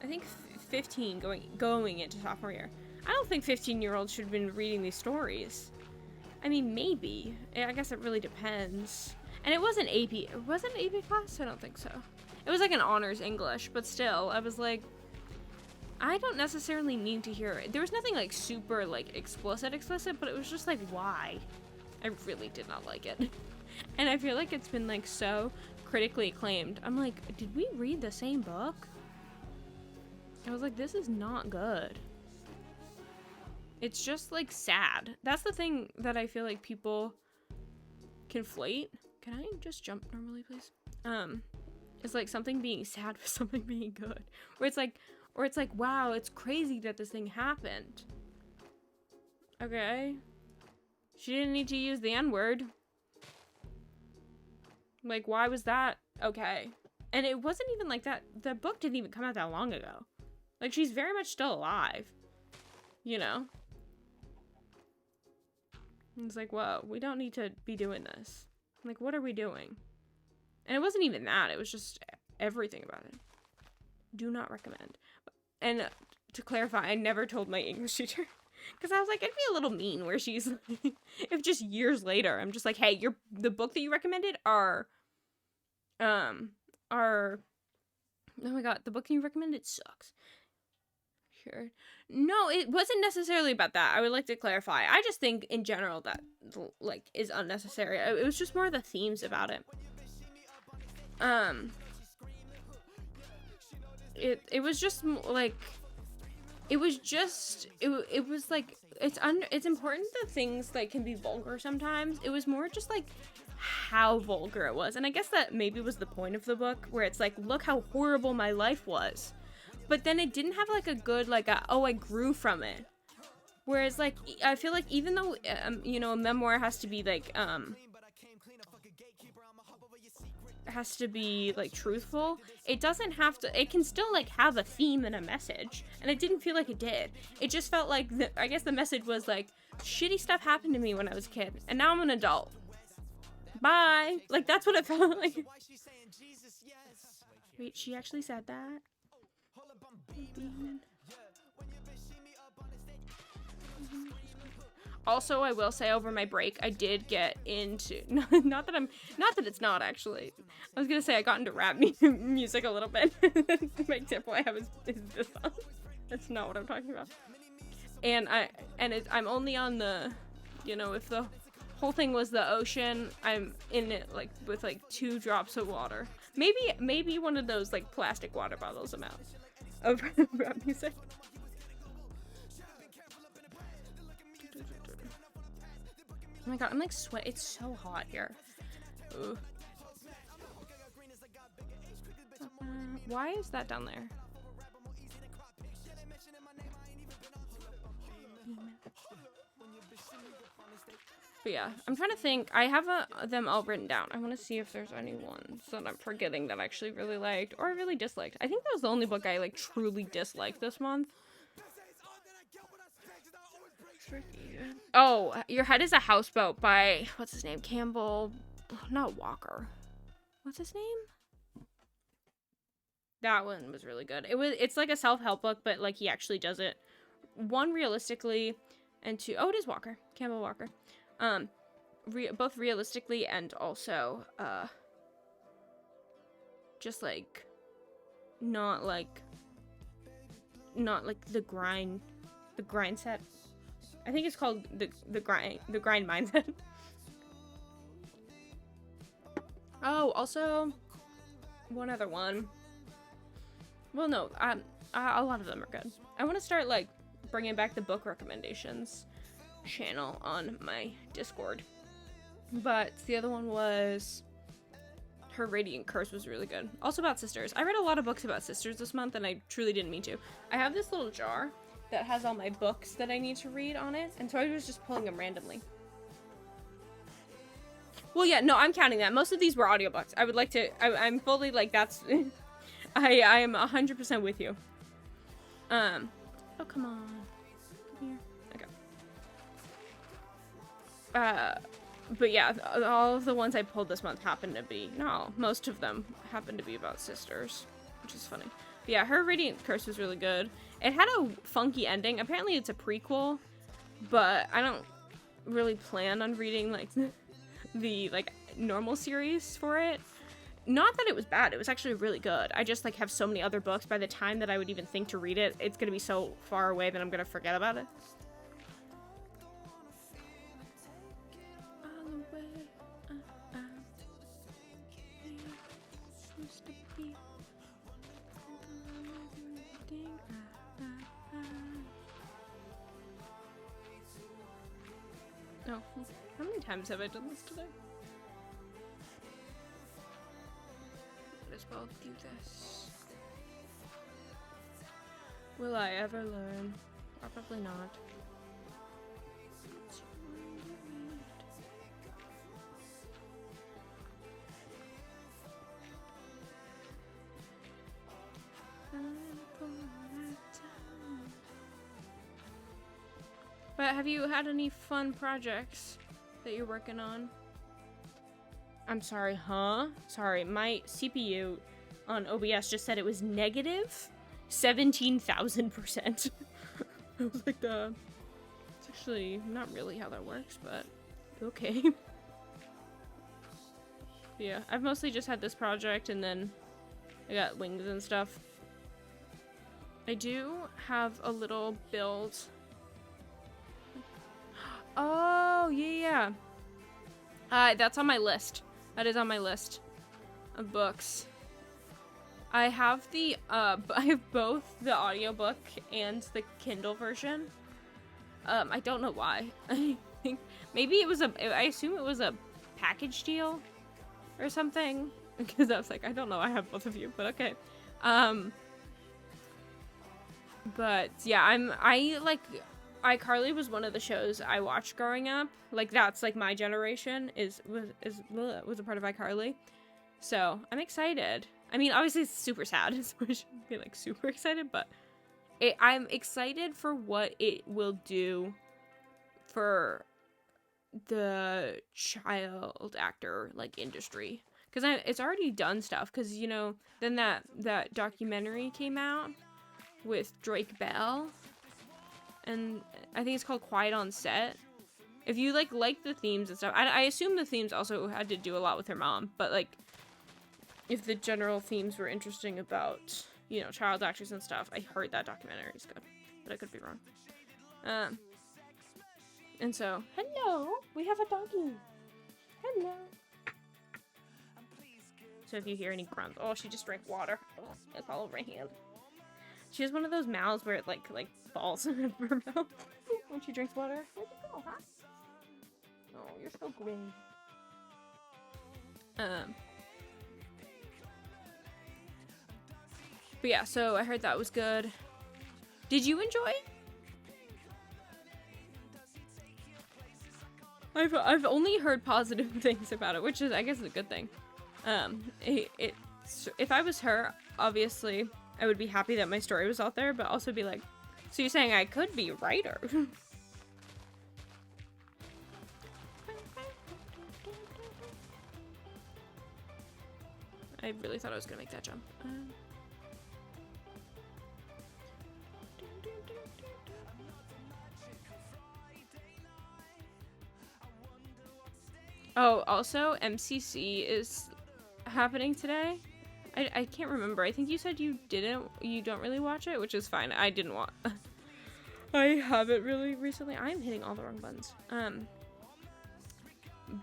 I think 15 going into sophomore year. I don't think 15-year-olds should have been reading these stories. I mean, maybe. I guess it really depends. And it wasn't AP. It wasn't AP class? I don't think so. It was like an honors English, but still, I was like, I don't necessarily need to hear it. There was nothing like super like explicit, but it was just like, why? I really did not like it. And I feel like it's been like so critically acclaimed. I'm like, did we read the same book? I was like, this is not good. It's just like sad. That's the thing that I feel like people conflate. Can I just jump normally, please? It's like something being sad with something being good. Where it's like, wow, it's crazy that this thing happened. Okay. She didn't need to use the N-word. Like, why was that okay? And it wasn't even like that. The book didn't even come out that long ago. Like, she's very much still alive. You know? And it's like, whoa, we don't need to be doing this. Like, what are we doing? And it wasn't even that. It was just everything about it. Do not recommend. And to clarify, I never told my English teacher. Because I was like, it'd be a little mean where she's like, if just years later, I'm just like, hey, the book that you recommended are, oh my god, the book you recommended sucks. Sure. No, it wasn't necessarily about that. I would like to clarify. I just think in general that, like, is unnecessary. It was just more the themes about it. It was just like, it was like, it's important that things like can be vulgar sometimes. It was more just like how vulgar it was. And I guess that maybe was the point of the book, where it's like, look how horrible my life was. But then it didn't have like a good, like, oh, I grew from it. Whereas like, I feel like even though, you know, a memoir has to be like, has to be like truthful, it doesn't have to, it can still like have a theme and a message, and it didn't feel like it did. It just felt like I guess the message was like, shitty stuff happened to me when I was a kid and now I'm an adult, bye. Like, that's what it felt like. Wait, she actually said that? Also, I will say, over my break, I did get into, not that it's not actually. I was gonna say I got into rap music a little bit. My example I have is this song. That's not what I'm talking about. And I'm only on the, you know, if the whole thing was the ocean, I'm in it like with like 2 drops of water. Maybe one of those like plastic water bottles amount of rap music. Oh my god, I'm like sweat. It's so hot here. Ugh. Why is that down there? But yeah, I'm trying to think. I have them all written down. I want to see if there's any ones that I'm forgetting that I actually really liked or really disliked. I think that was the only book I like truly disliked this month. Oh, Your Head is a Houseboat by, what's his name? Campbell, not Walker. What's his name? That one was really good. It's like a self-help book, but like he actually does it, 1, realistically, and 2, oh, it is Walker, Campbell Walker. Both realistically and also, just like, not like the grind set. I think it's called the grind mindset. Oh, also, one other one. Well, no, a lot of them are good. I want to start like bringing back the book recommendations channel on my Discord. But the other one was Her Radiant Curse was really good. Also about sisters. I read a lot of books about sisters this month, and I truly didn't mean to. I have this little jar that has all my books that I need to read on it, and so I was just pulling them randomly. Well, yeah, no, I'm counting that. Most of these were audiobooks. I would like to, I'm fully like, that's, I am 100% with you. Oh, come on. Come here. Okay. But yeah, all of the ones I pulled this month happened to be, no, most of them happened to be about sisters, which is funny. But yeah, Her Radiant Curse was really good. It had a funky ending. Apparently it's a prequel, but I don't really plan on reading, like, the, like, normal series for it. Not that it was bad, it was actually really good. I just, like, have so many other books. By the time that I would even think to read it, it's gonna be so far away that I'm gonna forget about it. Oh, how many times have I done this today? Might as well do this. Will I ever learn? Probably not. But have you had any fun projects that you're working on? I'm sorry, huh? Sorry, my CPU on OBS just said it was negative 17,000%. I was like, it's actually not really how that works, but okay. Yeah, I've mostly just had this project, and then I got wings and stuff. I do have a little build. Oh, yeah. That's on my list. That is on my list of books. I have the, I have both the audiobook and the Kindle version. I don't know why. I think maybe it was I assume it was a package deal or something. Because I was like, I don't know, I have both of you, but okay. But yeah, iCarly was one of the shows I watched growing up. Like, that's like my generation was a part of iCarly. So I'm excited. I mean, obviously it's super sad, so I shouldn't be like super excited, but I'm excited for what it will do for the child actor like industry. Because it's already done stuff. Because, you know, then that documentary came out with Drake Bell. And I think it's called Quiet on Set. If you, like the themes and stuff. I assume the themes also had to do a lot with her mom. But, like, if the general themes were interesting about, you know, child actors and stuff, I heard that documentary is good. But I could be wrong. And so, hello! We have a doggy! Hello! So if you hear any grunts, oh, she just drank water. Oh, it's all over my hand. She has one of those mouths where it like falls in her mouth when she drinks water. Where'd you go, huh? Oh, you're so great. But yeah, so I heard that was good. Did you enjoy it? I've only heard positive things about it, which is, I guess, a good thing. If I was her, obviously, I would be happy that my story was out there, but also be like, so you're saying I could be a writer? I really thought I was gonna make that jump. Oh, also, MCC is happening today. I can't remember. I think you said you don't really watch it, which is fine. I didn't watch. I haven't really recently. I'm hitting all the wrong buttons.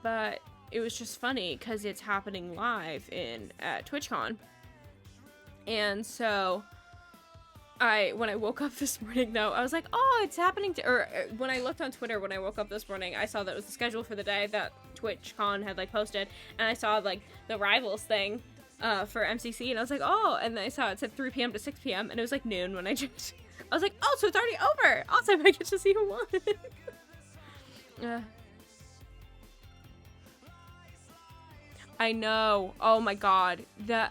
But it was just funny because it's happening live at TwitchCon. And so when I woke up this morning, though, I was like, oh, it's happening when I looked on Twitter when I woke up this morning, I saw that it was the schedule for the day that TwitchCon had like posted, and I saw like the Rivals thing for MCC, and I was like, oh, and then I saw it said 3 p.m. to 6 p.m. and it was like noon when I checked. I was like, oh, so it's already over. Awesome, I get to see who won. I know. Oh my god.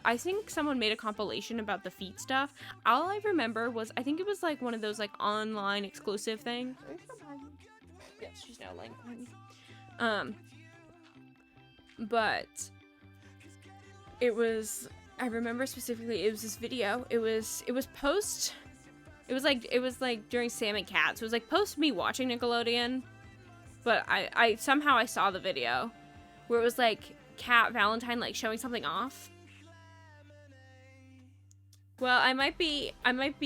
I think someone made a compilation about the feet stuff. All I remember was, I think it was like one of those like online exclusive things. Yes, she's now laying behind me. But it was, I remember specifically, it was this video. It was like during Sam and Cat. So it was like post me watching Nickelodeon, but I somehow I saw the video where it was like Cat Valentine like showing something off. Well, I might be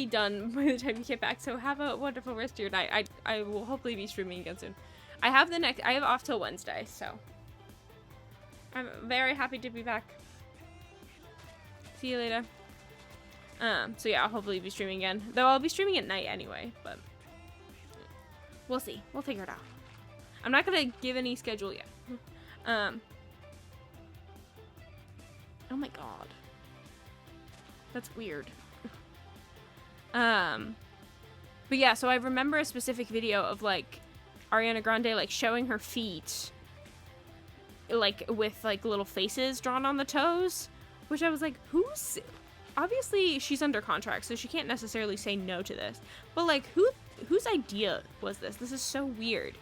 done by the time you get back, so have a wonderful rest of your night. I will hopefully be streaming again soon. I have off till Wednesday, so I'm very happy to be back. See you later. So yeah, I'll hopefully be streaming again. Though I'll be streaming at night anyway, but we'll see. We'll figure it out. I'm not gonna give any schedule yet. Oh my god. That's weird. But yeah, so I remember a specific video of like Ariana Grande like showing her feet like with like little faces drawn on the toes, which I was like, who's, obviously she's under contract, so she can't necessarily say no to this, but like whose idea was this? This is so weird.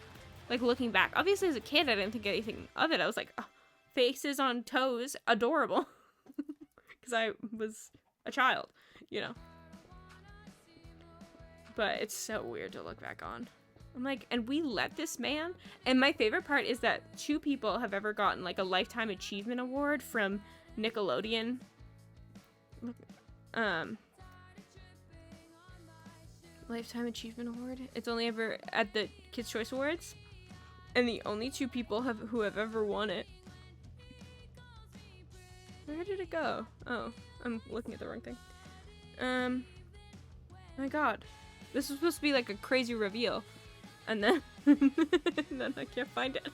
Like looking back, obviously as a kid I didn't think anything of it. I was like, oh, faces on toes, adorable. Because I was a child, you know. But it's so weird to look back on. I'm like, and we let this man, and my favorite part is that 2 people have ever gotten like a Lifetime Achievement Award from Nickelodeon. Lifetime Achievement Award. It's only ever at the Kids' Choice Awards, and the only 2 people who have ever won it. Where did it go? Oh, I'm looking at the wrong thing. My god. This was supposed to be like a crazy reveal. And then, then I can't find it.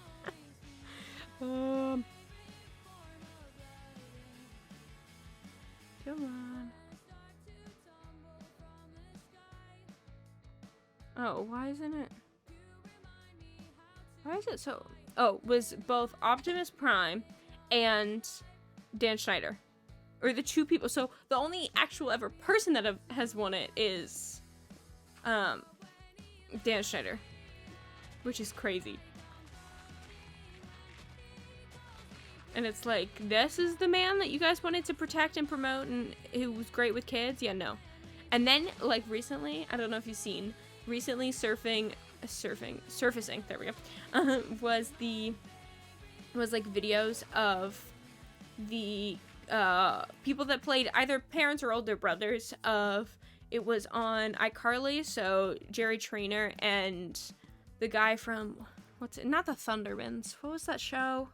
Come on. Oh, why isn't it? Why is it so? Oh, was both Optimus Prime and Dan Schneider, or the 2 people. So the only actual ever person that has won it is Dan Schneider, which is crazy. And it's like, this is the man that you guys wanted to protect and promote and who was great with kids? Yeah, no. And then like recently, I don't know if you've seen, recently surfacing, there we go, was like videos of the people that played either parents or older brothers of, it was on iCarly, so Jerry Trainer and the guy from, not the Thundermans, what was that show?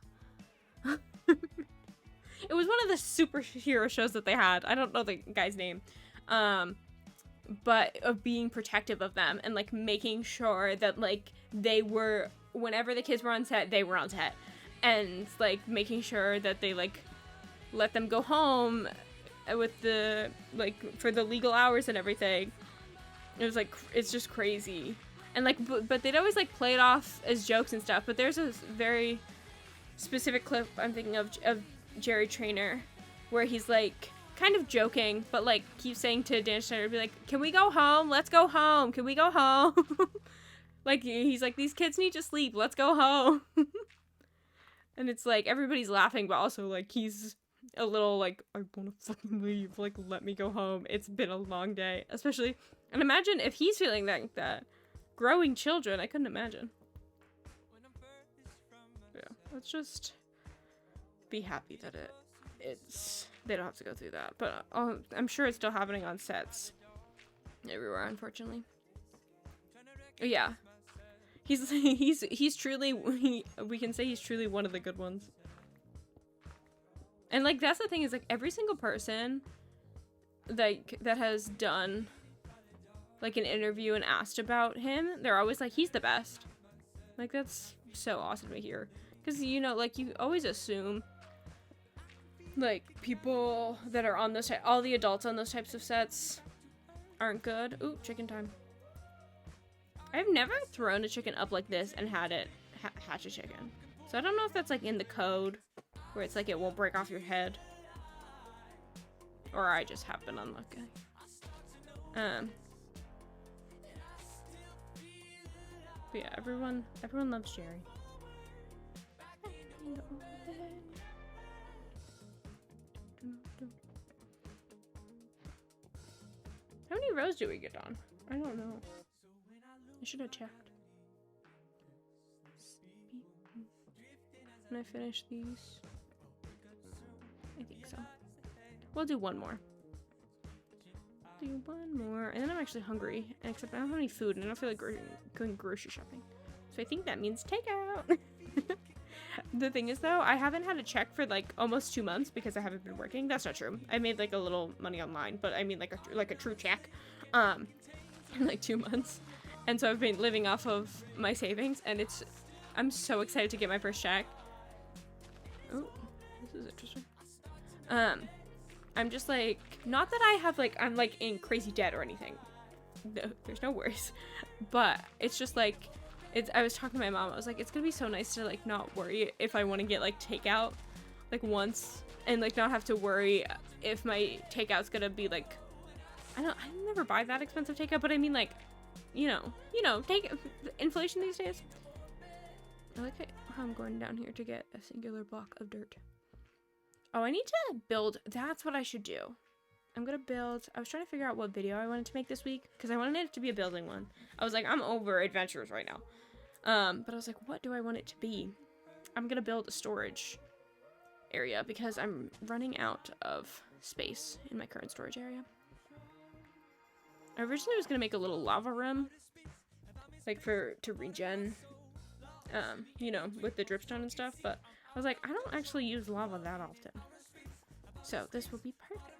It was one of the superhero shows that they had. I don't know the guy's name. But of being protective of them and like making sure that like they were, whenever the kids were on set, they were on set, and like making sure that they like let them go home with the like for the legal hours and everything. It was like, it's just crazy. And like but they'd always like play it off as jokes and stuff, but there's a very specific clip I'm thinking of Jerry Trainer where he's like kind of joking, but like keeps saying to Dan Schneider, be like, can we go home? Let's go home. Can we go home? Like he's like, these kids need to sleep. Let's go home. And it's like everybody's laughing, but also like he's a little like, I want to fucking leave. Like, let me go home. It's been a long day. Especially, and imagine if he's feeling like that. Growing children, I couldn't imagine. Yeah, let's just be happy that it's they don't have to go through that. But I'm sure it's still happening on sets everywhere, unfortunately. Yeah, he's truly, we can say he's truly one of the good ones. And like that's the thing, is like every single person like that has done like an interview and asked about him, they're always like, he's the best. Like that's so awesome to hear, because you know, like you always assume like people that are on this, all the adults on those types of sets aren't good. Ooh, chicken time. I've never thrown a chicken up like this and had it hatch a chicken, so I don't know if that's like in the code where it's like it won't break off your head. Or I just have been unlucky. But yeah, everyone loves Jerry. How many rows do we get on? I don't know. I should have checked. Can I finish these? I think so. We'll do one more. Do one more. And then I'm actually hungry. Except I don't have any food and I don't feel like going grocery shopping. So I think that means takeout. The thing is though, I haven't had a check for like almost 2 months because I haven't been working. That's not true. I made like a little money online, but I mean like a true check in like 2 months. And so I've been living off of my savings and I'm so excited to get my first check. Oh, this is interesting. I'm just like, not that I have like, I'm like in crazy debt or anything. No, there's no worries. But it's just like, I was talking to my mom, I was like, it's gonna be so nice to like not worry if I want to get like takeout like once and like not have to worry if my takeout's gonna be like, I never buy that expensive takeout, but I mean like, you know, take inflation these days. I like how I'm going down here to get a singular block of dirt. Oh, I need to build. That's what I should do. I'm gonna build. I was trying to figure out what video I wanted to make this week because I wanted it to be a building one. I was like, I'm over adventures right now. But I was like, what do I want it to be? I'm gonna build a storage area because I'm running out of space in my current storage area. I originally was gonna make a little lava room, like to regen, you know, with the dripstone and stuff, but I was like, I don't actually use lava that often. So this will be perfect.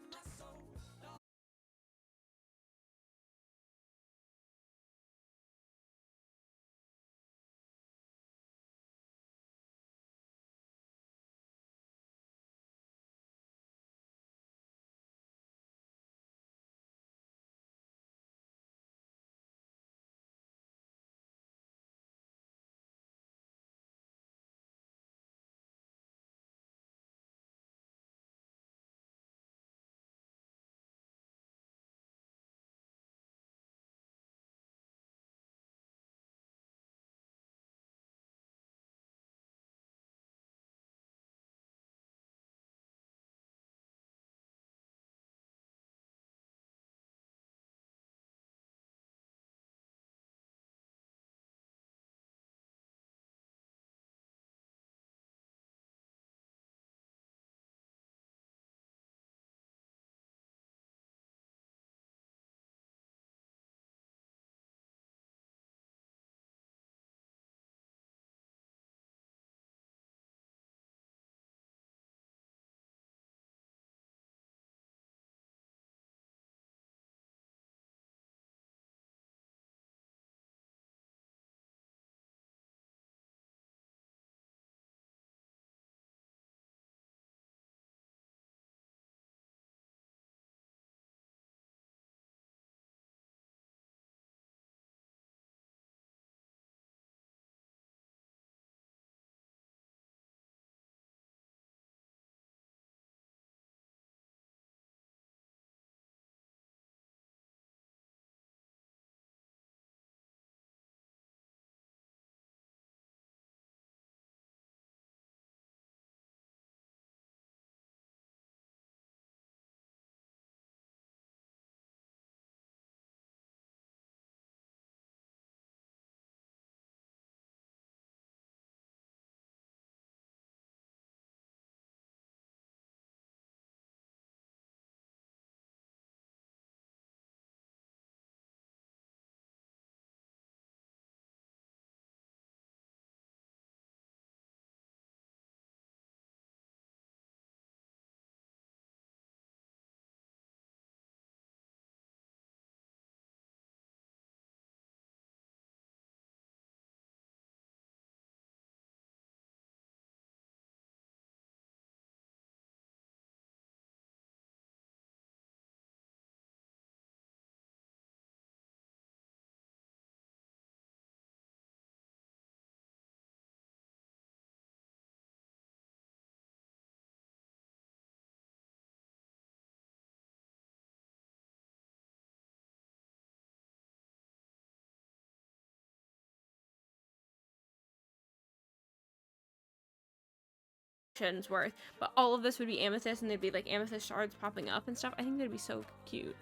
worth, but all of this would be amethyst, and there'd be like amethyst shards popping up and stuff. I think that'd be so cute.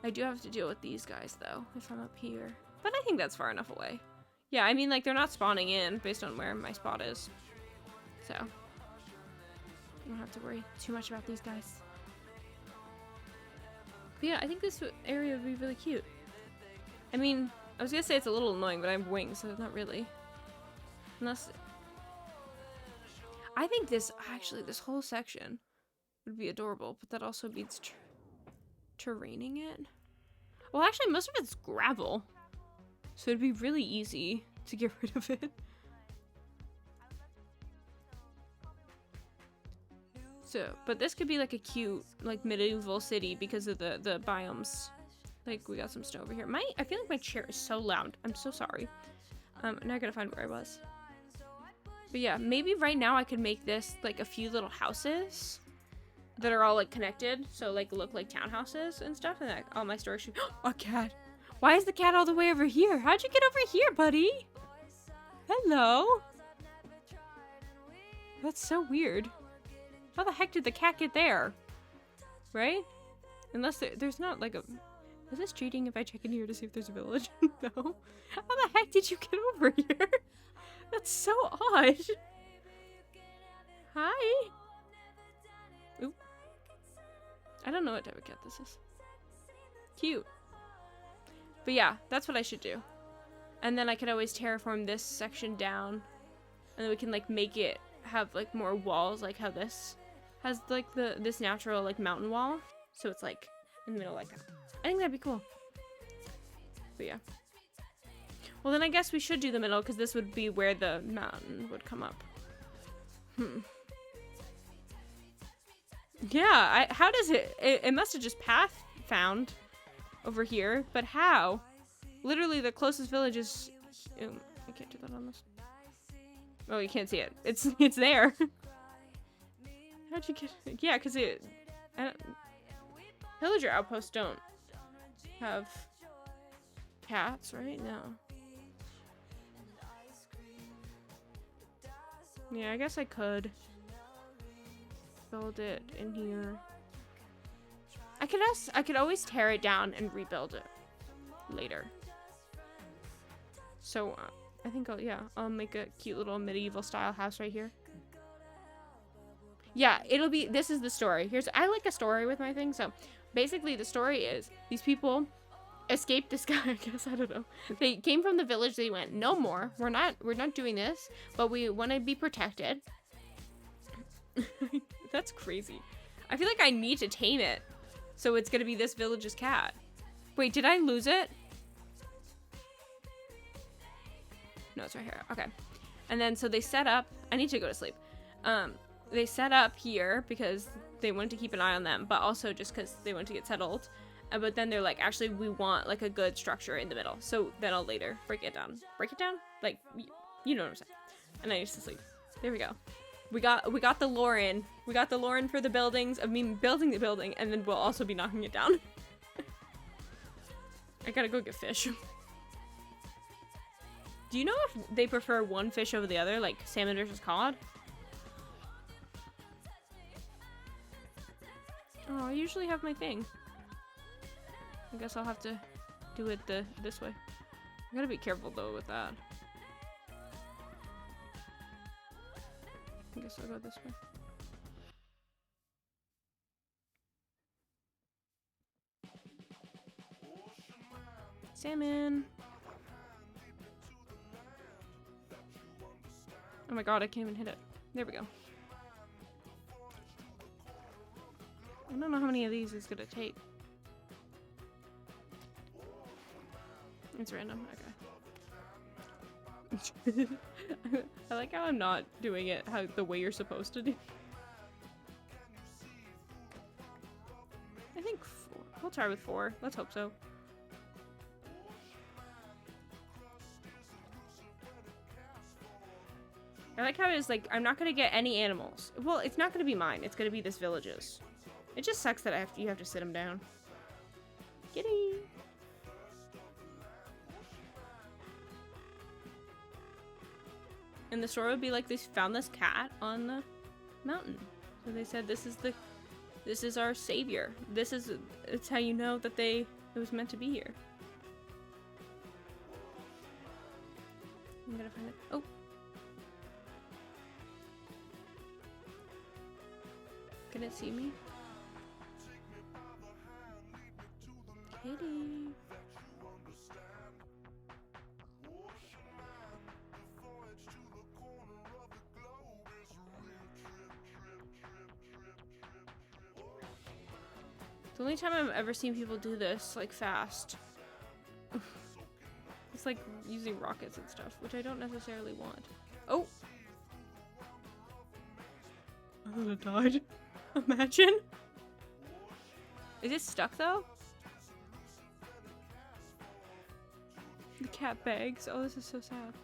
I do have to deal with these guys though if I'm up here, but I think that's far enough away. Yeah, I mean, like, they're not spawning in based on where my spot is, so I don't have to worry too much about these guys. But yeah, I think this area would be really cute. I mean, I was gonna say it's a little annoying, but I have wings, so not really. Unless... I think this, actually, this whole section would be adorable, but that also beats terraining it. Well, actually, most of it's gravel, so it'd be really easy to get rid of it. So, but this could be like a cute, like, medieval city because of the biomes. Like, we got some snow over here. I feel like my chair is so loud. I'm so sorry. Now I gotta find where I was. But yeah, maybe right now I could make this like a few little houses that are all like connected, so like look like townhouses and stuff, and like all my storage should... A cat! Why is the cat all the way over here? How'd you get over here, buddy? Hello? That's so weird. How the heck did the cat get there? Right? Unless there's not like a... Is this cheating if I check in here to see if there's a village? No. How the heck did you get over here? That's so odd. Hi. Oop. I don't know what type of cat this is. Cute. But yeah, that's what I should do. And then I could always terraform this section down. And then we can like make it have like more walls, like how this has like this natural like mountain wall. So it's like in the middle like that. I think that'd be cool. But yeah. Well, then I guess we should do the middle, because this would be where the mountain would come up. Yeah, how does it must have just path found over here, but how? Literally, the closest village is... I can't do that on this. Oh, you can't see it. It's there. How'd you get... Yeah, because villager outposts don't have cats, right? No. Yeah, I guess I could build it in here. I could always tear it down and rebuild it later. So I think I'll make a cute little medieval style house right here. Yeah, this is the story. I like a story with my thing. So basically the story is these people escaped this guy, I guess, I don't know. They came from the village, they went, no more, we're not doing this, but we want to be protected. That's crazy. I feel like I need to tame it, so it's gonna be this village's cat. Wait, did I lose it? No, it's right here, okay. And then, so they set up, I need to go to sleep. They set up here because they wanted to keep an eye on them, but also just because they wanted to get settled. But then they're like, actually, we want like a good structure in the middle. So then I'll later break it down. Break it down? Like, you know what I'm saying. And I used to sleep. There we go. We got the lore in. We got the lore in for the buildings. I mean, building the building, and then we'll also be knocking it down. I gotta go get fish. Do you know if they prefer one fish over the other, like salmon versus cod? Oh, I usually have my thing. I guess I'll have to do it this way. I gotta be careful though with that. I guess I'll go this way. Salmon! Oh my god, I can't even hit it. There we go. I don't know how many of these it's gonna take. It's random, okay. I like how I'm not doing it the way you're supposed to do. I think 4. We'll try with 4. Let's hope so. I like how it's like, I'm not gonna get any animals. Well, it's not gonna be mine. It's gonna be this village's. It just sucks that you have to sit them down. Kitty! And the story would be like they found this cat on the mountain. So they said this is our savior. It's how you know that it was meant to be here. I'm gonna find it. Oh. Can it see me? Kitty. The only time I've ever seen people do this, like, fast. It's like using rockets and stuff, which I don't necessarily want. Oh! I thought it died. Imagine. Is it stuck, though? The cat begs. Oh, this is so sad.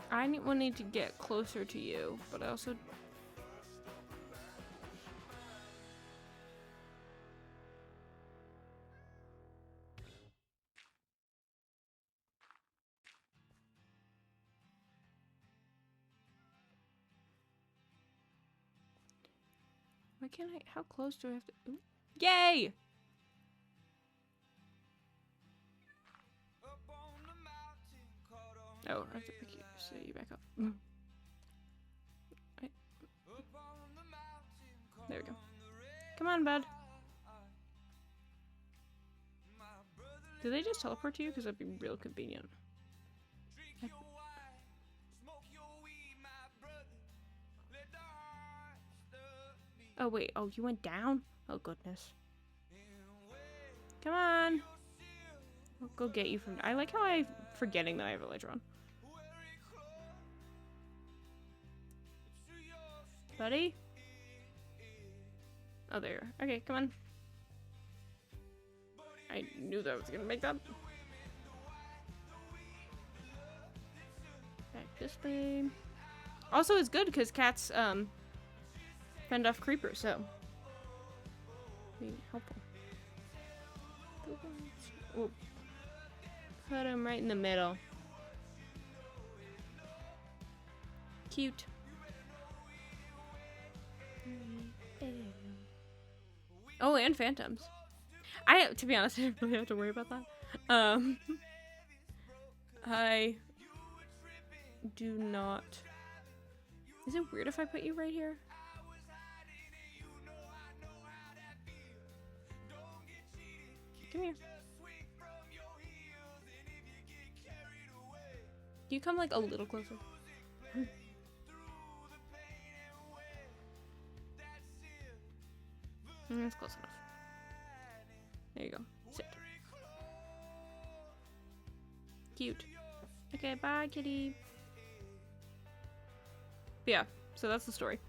I need to get closer to you, but I also... Why can't I? How close do I have to? Ooh. Yay! Oh, I have to pick you, so you back up. Right. There we go. Come on, bud. Do they just teleport to you? Because that'd be real convenient. Oh, wait. Oh, you went down? Oh, goodness. Come on. I'll go get you from... I like how I'm forgetting that I have Elytron. Buddy? Oh, there you are. Okay, come on. I knew that I was gonna make that. Back this way. Also, it's good because cats, fend off creepers, so be helpful. Ooh. Put him right in the middle. Cute. Oh, and phantoms. To be honest, I didn't really have to worry about that. I do not. Is it weird if I put you right here? Come here. Can you come like a little closer? That's close enough. There you go. Sit. Cute. Okay, bye, kitty. But yeah, so that's the story.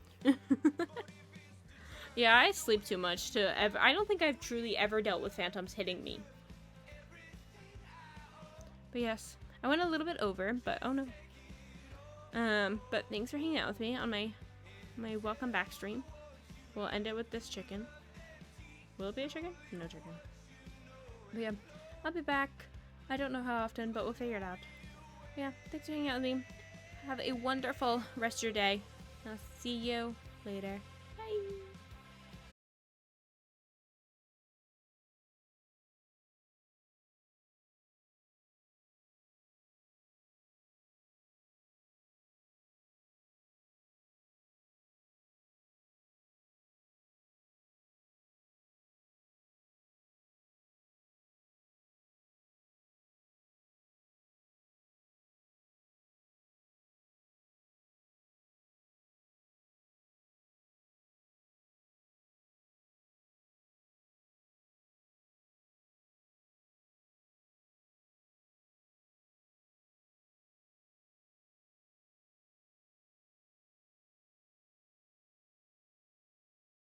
Yeah, I sleep too much to ever. I don't think I've truly ever dealt with phantoms hitting me. But yes, I went a little bit over, but oh no. But thanks for hanging out with me on my welcome back stream. We'll end it with this chicken. Will it be a chicken? No chicken. But yeah, I'll be back. I don't know how often, but we'll figure it out. Yeah, thanks for hanging out with me. Have a wonderful rest of your day. I'll see you later. Bye.